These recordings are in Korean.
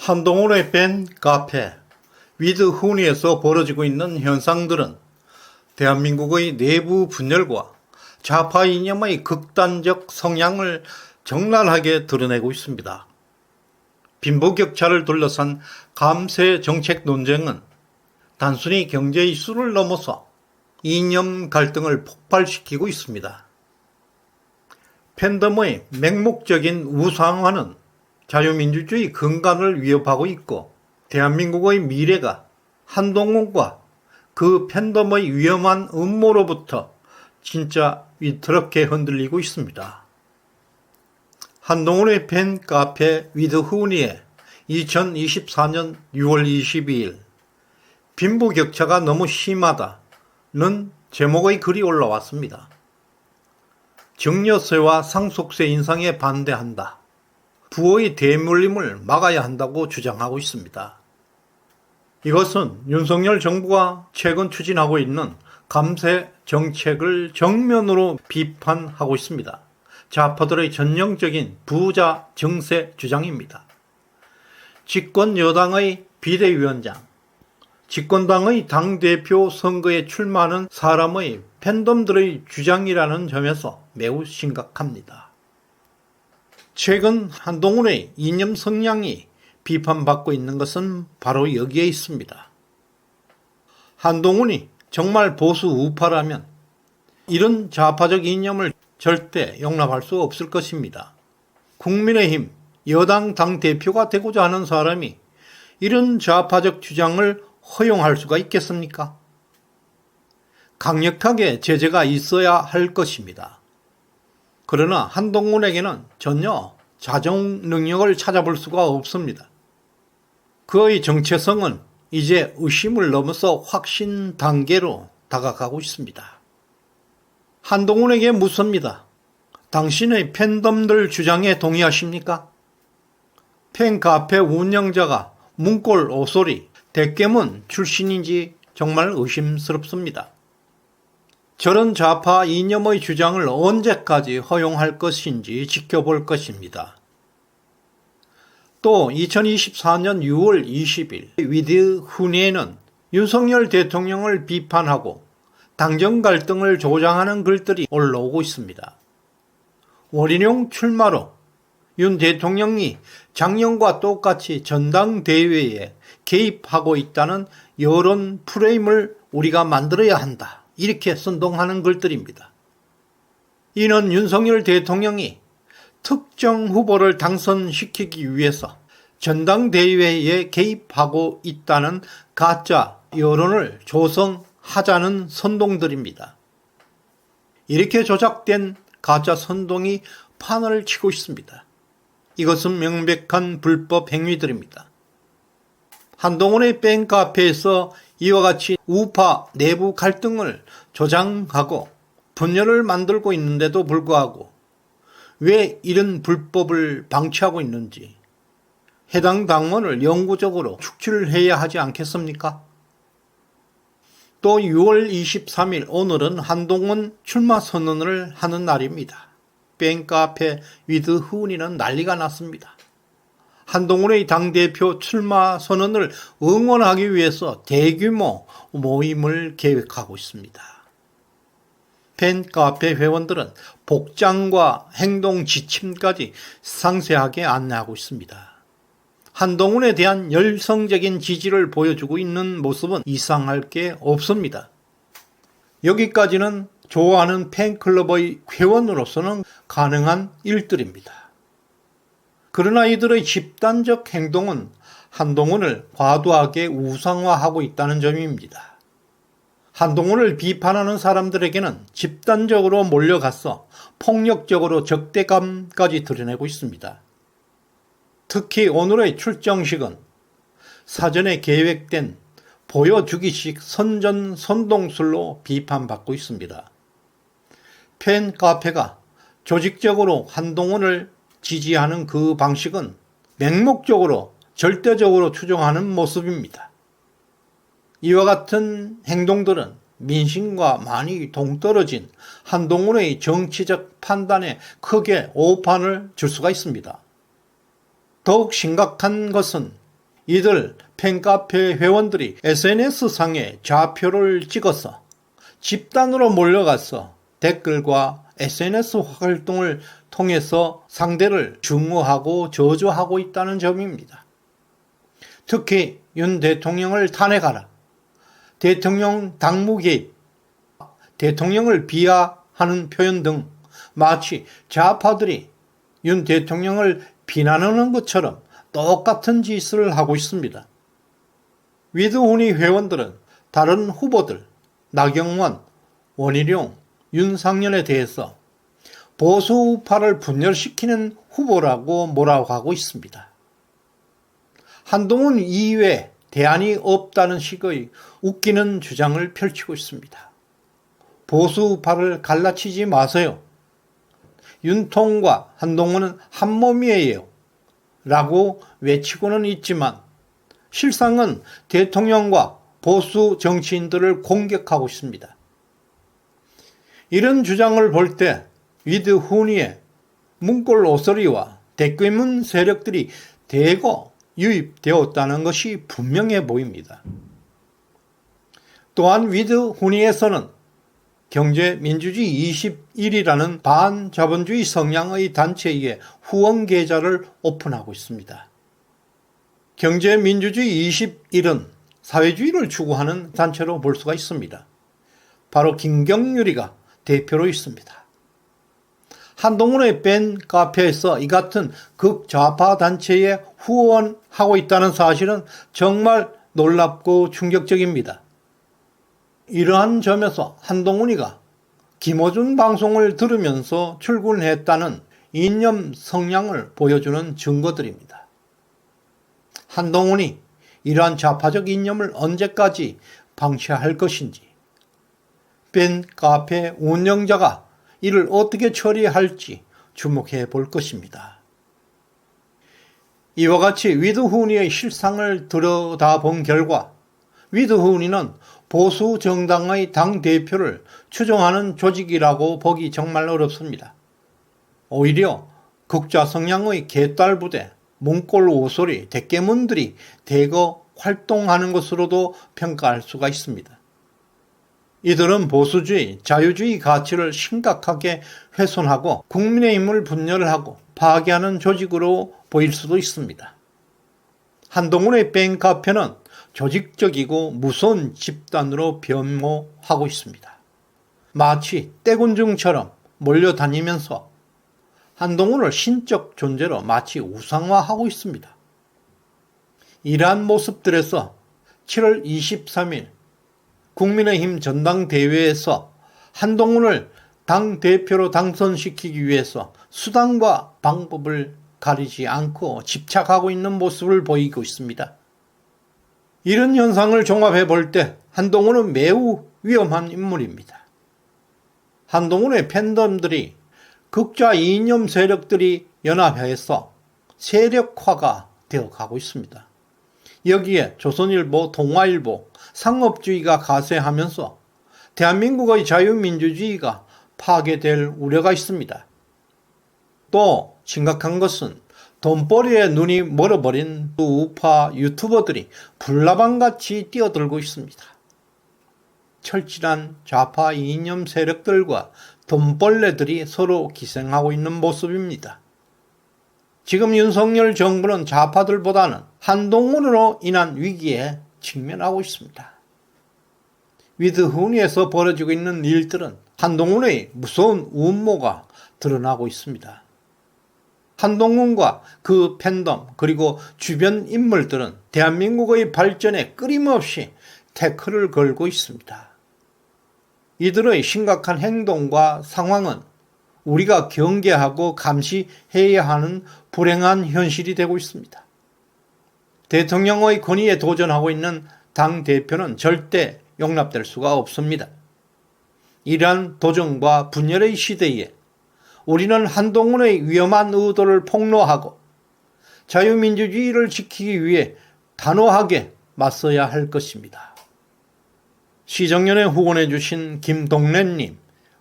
한동훈의 팬 카페 위드 훈이에서 벌어지고 있는 현상들은 대한민국의 내부 분열과 좌파 이념의 극단적 성향을 적나라하게 드러내고 있습니다. 빈부격차를 둘러싼 감세 정책 논쟁은 단순히 경제 이슈를 넘어서 이념 갈등을 폭발시키고 있습니다. 팬덤의 맹목적인 우상화는 자유민주주의 근간을 위협하고 있고 대한민국의 미래가 한동훈과 그 팬덤의 위험한 음모로부터 진짜 위태롭게 흔들리고 있습니다. 한동훈의 팬 카페 위드 훈이의 2024년 6월 22일 빈부격차가 너무 심하다는 제목의 글이 올라왔습니다. 증여세와 상속세 인상에 반대한다. 부의 대물림을 막아야 한다고 주장하고 있습니다. 이것은 윤석열 정부가 최근 추진하고 있는 감세 정책을 정면으로 비판하고 있습니다. 좌파들의 전형적인 부자 증세 주장입니다. 집권 여당의 비대위원장, 집권당의 당대표 선거에 출마하는 사람의 팬덤들의 주장이라는 점에서 매우 심각합니다. 최근 한동훈의 이념 성향이 비판받고 있는 것은 바로 여기에 있습니다. 한동훈이 정말 보수 우파라면 이런 좌파적 이념을 절대 용납할 수 없을 것입니다. 국민의힘 여당 당대표가 되고자 하는 사람이 이런 좌파적 주장을 허용할 수가 있겠습니까? 강력하게 제재가 있어야 할 것입니다. 그러나 한동훈에게는 전혀 자정 능력을 찾아볼 수가 없습니다. 그의 정체성은 이제 의심을 넘어서 확신 단계로 다가가고 있습니다. 한동훈에게 묻습니다. 당신의 팬덤들 주장에 동의하십니까? 팬카페 운영자가 문골 오소리, 대깨문 출신인지 정말 의심스럽습니다. 저런 좌파 이념의 주장을 언제까지 허용할 것인지 지켜볼 것입니다. 또 2024년 6월 20일 위드 훈이에는 윤석열 대통령을 비판하고 당정 갈등을 조장하는 글들이 올라오고 있습니다. 원희룡 출마로 윤 대통령이 작년과 똑같이 전당대회에 개입하고 있다는 여론 프레임을 우리가 만들어야 한다. 이렇게 선동하는 글들입니다. 이는 윤석열 대통령이 특정 후보를 당선시키기 위해서 전당대회에 개입하고 있다는 가짜 여론을 조성하자는 선동들입니다. 이렇게 조작된 가짜 선동이 판을 치고 있습니다. 이것은 명백한 불법 행위들입니다. 한동훈의 팬카페에서 이와 같이 우파 내부 갈등을 조장하고 분열을 만들고 있는데도 불구하고 왜 이런 불법을 방치하고 있는지 해당 당원을 영구적으로 축출해야 하지 않겠습니까? 또 6월 23일 오늘은 한동훈 출마 선언을 하는 날입니다. 팬카페 위드 훈이는 난리가 났습니다. 한동훈의 당대표 출마 선언을 응원하기 위해서 대규모 모임을 계획하고 있습니다. 팬카페 회원들은 복장과 행동 지침까지 상세하게 안내하고 있습니다. 한동훈에 대한 열성적인 지지를 보여주고 있는 모습은 이상할 게 없습니다. 여기까지는 좋아하는 팬클럽의 회원으로서는 가능한 일들입니다. 그러나 이들의 집단적 행동은 한동훈을 과도하게 우상화하고 있다는 점입니다. 한동훈을 비판하는 사람들에게는 집단적으로 몰려가서 폭력적으로 적대감까지 드러내고 있습니다. 특히 오늘의 출정식은 사전에 계획된 보여주기식 선전선동술로 비판받고 있습니다. 팬카페가 조직적으로 한동훈을 지지하는 그 방식은 맹목적으로 절대적으로 추종하는 모습입니다. 이와 같은 행동들은 민심과 많이 동떨어진 한동훈의 정치적 판단에 크게 오판을 줄 수가 있습니다. 더욱 심각한 것은 이들 팬카페 회원들이 SNS상에 좌표를 찍어서 집단으로 몰려가서 댓글과 SNS 활동을 통해서 상대를 증오하고 저주하고 있다는 점입니다. 특히 윤 대통령을 탄핵하라, 대통령 당무 개입, 대통령을 비하하는 표현 등 마치 좌파들이 윤 대통령을 비난하는 것처럼 똑같은 짓을 하고 있습니다. 위드훈이 회원들은 다른 후보들 나경원, 원희룡, 윤상현에 대해서 보수 우파를 분열시키는 후보라고 몰아가고 있습니다. 한동훈 이외에 대안이 없다는 식의 웃기는 주장을 펼치고 있습니다. 보수 우파를 갈라치지 마세요. 윤통과 한동훈은 한 몸이에요. 라고 외치고는 있지만 실상은 대통령과 보수 정치인들을 공격하고 있습니다. 이런 주장을 볼 때 위드훈이의 문골 오소리와 대규모 세력들이 대거 유입되었다는 것이 분명해 보입니다. 또한 위드훈이에서는 경제민주주의 21이라는 반자본주의 성향의 단체의 후원 계좌를 오픈하고 있습니다. 경제민주주의 21은 사회주의를 추구하는 단체로 볼 수가 있습니다. 바로 김경률이가 대표로 있습니다. 한동훈의 팬카페에서 이 같은 극좌파 단체에 후원하고 있다는 사실은 정말 놀랍고 충격적입니다. 이러한 점에서 한동훈이가 김어준 방송을 들으면서 출근했다는 이념 성향을 보여주는 증거들입니다. 한동훈이 이러한 좌파적 이념을 언제까지 방치할 것인지, 팬카페 운영자가 이를 어떻게 처리할지 주목해 볼 것입니다. 이와 같이 위드훈이의 실상을 들여다본 결과 위드훈이는 보수 정당의 당대표를 추종하는 조직이라고 보기 정말 어렵습니다. 오히려 극좌 성향의 개딸부대, 문골 오소리, 대깨문들이 대거 활동하는 것으로도 평가할 수가 있습니다. 이들은 보수주의, 자유주의 가치를 심각하게 훼손하고 국민의힘을 분열하고 파괴하는 조직으로 보일 수도 있습니다. 한동훈의 팬카페는 조직적이고 무서운 집단으로 변모하고 있습니다. 마치 떼군중처럼 몰려다니면서 한동훈을 신적 존재로 마치 우상화하고 있습니다. 이러한 모습들에서 7월 23일 국민의힘 전당대회에서 한동훈을 당대표로 당선시키기 위해서 수단과 방법을 가리지 않고 집착하고 있는 모습을 보이고 있습니다. 이런 현상을 종합해 볼 때 한동훈은 매우 위험한 인물입니다. 한동훈의 팬덤들이 극좌 이념 세력들이 연합해서 세력화가 되어가고 있습니다. 여기에 조선일보, 동아일보, 상업주의가 가세하면서 대한민국의 자유민주주의가 파괴될 우려가 있습니다. 또 심각한 것은 돈벌이에 눈이 멀어버린 우파 유튜버들이 불나방같이 뛰어들고 있습니다. 철진한 좌파 이념 세력들과 돈벌레들이 서로 기생하고 있는 모습입니다. 지금 윤석열 정부는 좌파들보다는 한동훈으로 인한 위기에 직면하고 있습니다. 위드훈이에서 벌어지고 있는 일들은 한동훈의 무서운 음모가 드러나고 있습니다. 한동훈과 그 팬덤 그리고 주변 인물들은 대한민국의 발전에 끊임없이 태클을 걸고 있습니다. 이들의 심각한 행동과 상황은 우리가 경계하고 감시해야 하는 불행한 현실이 되고 있습니다. 대통령의 권위에 도전하고 있는 당대표는 절대 용납될 수가 없습니다. 이러한 도전과 분열의 시대에 우리는 한동훈의 위험한 의도를 폭로하고 자유민주주의를 지키기 위해 단호하게 맞서야 할 것입니다. 시정연에 후원해 주신 김동래님,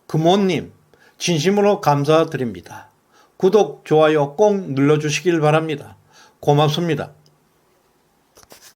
금호님 진심으로 감사드립니다. 구독, 좋아요 꼭 눌러주시길 바랍니다. 고맙습니다.